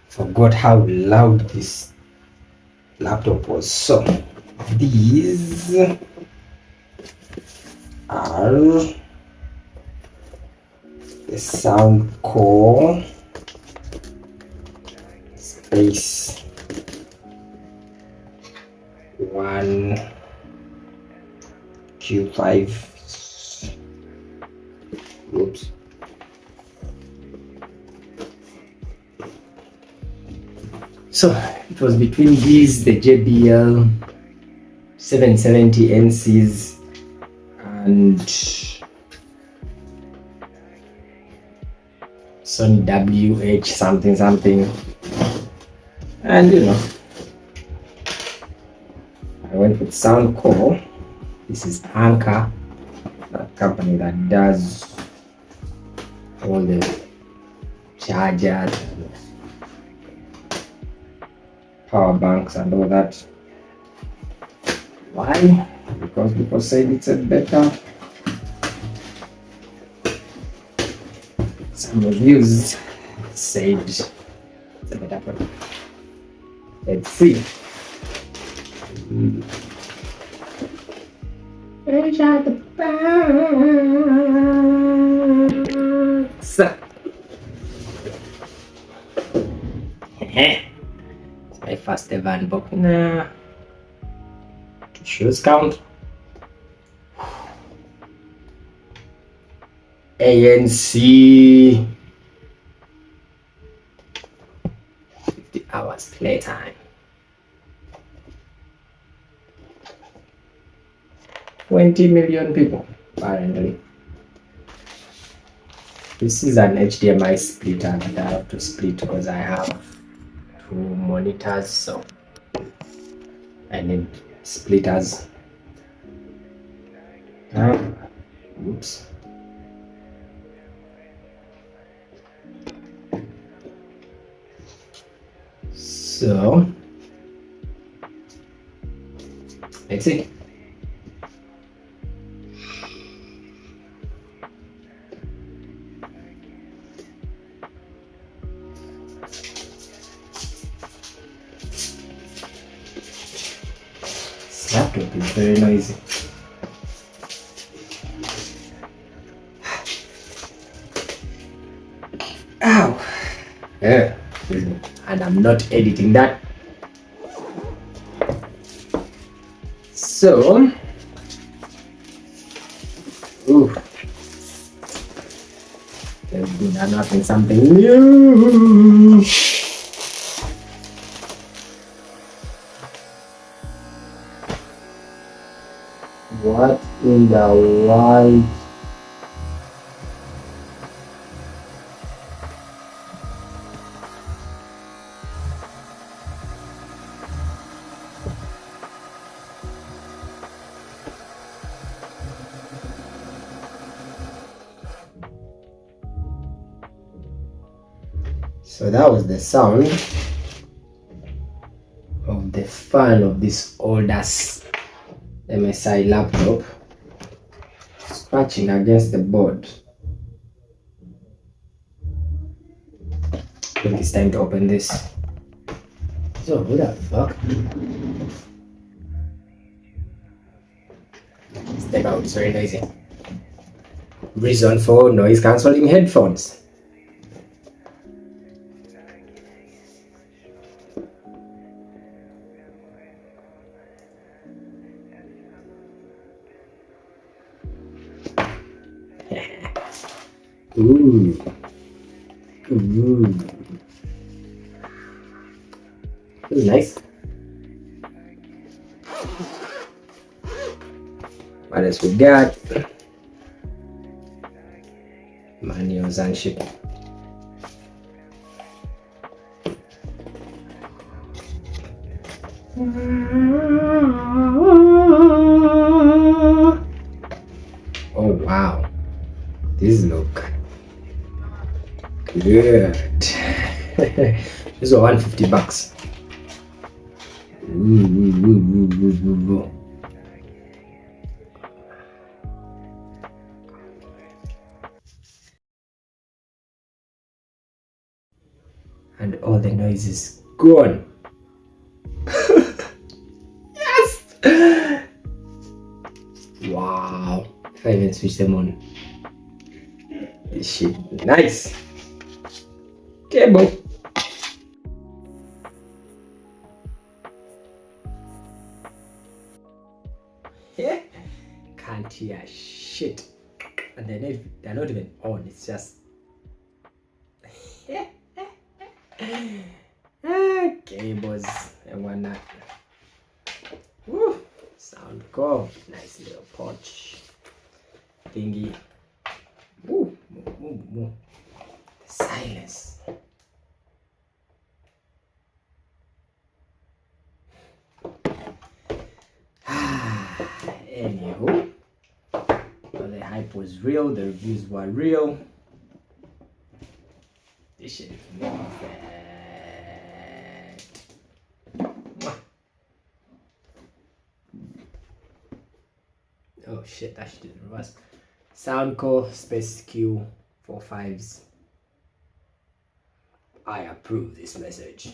Forgot how loud this laptop was. So these are the SoundCore Space Q45. Oops. So it was between these, the JBL 770NCs and Sony WH something, and I went with SoundCore. This is Anchor, that company that does all the chargers, power banks and all that. Why? Because people said it's a better. Some reviews said it's a better product. Let's see. Reach out the box. It's my first ever unboxing. Shoes count. ANC 50 hours playtime. 20 million people apparently. This is an HDMI splitter that I have to split because I have 2 monitors, so I need splitters. Oops. So let's see. This laptop is very noisy. Ow! Yeah. And I'm not editing that. So, let's do that. Nothing, something new. What in the world? So that was the sound of the fan of this older MSI laptop scratching against the board. I think it's time to open this. So who the fuck? Step out, it's very noisy. Reason for noise cancelling headphones. Ooh. This is nice. What else we got? Manuals and shit. Oh wow, these look good. This is $150. Ooh. and all the noise is gone. Yes! Wow. If I even switch them on, this shit nice. Cable. Yeah. Can't hear shit. And they're not even on, it's just cables and whatnot. Woo. SoundCore, nice little pouch thingy. Woo. Moo. Silence. Anywho, well, the hype was real, the reviews were real. This shit is more bad. Oh shit, that shit is reverse. SoundCore Space Q45s. I approve this message.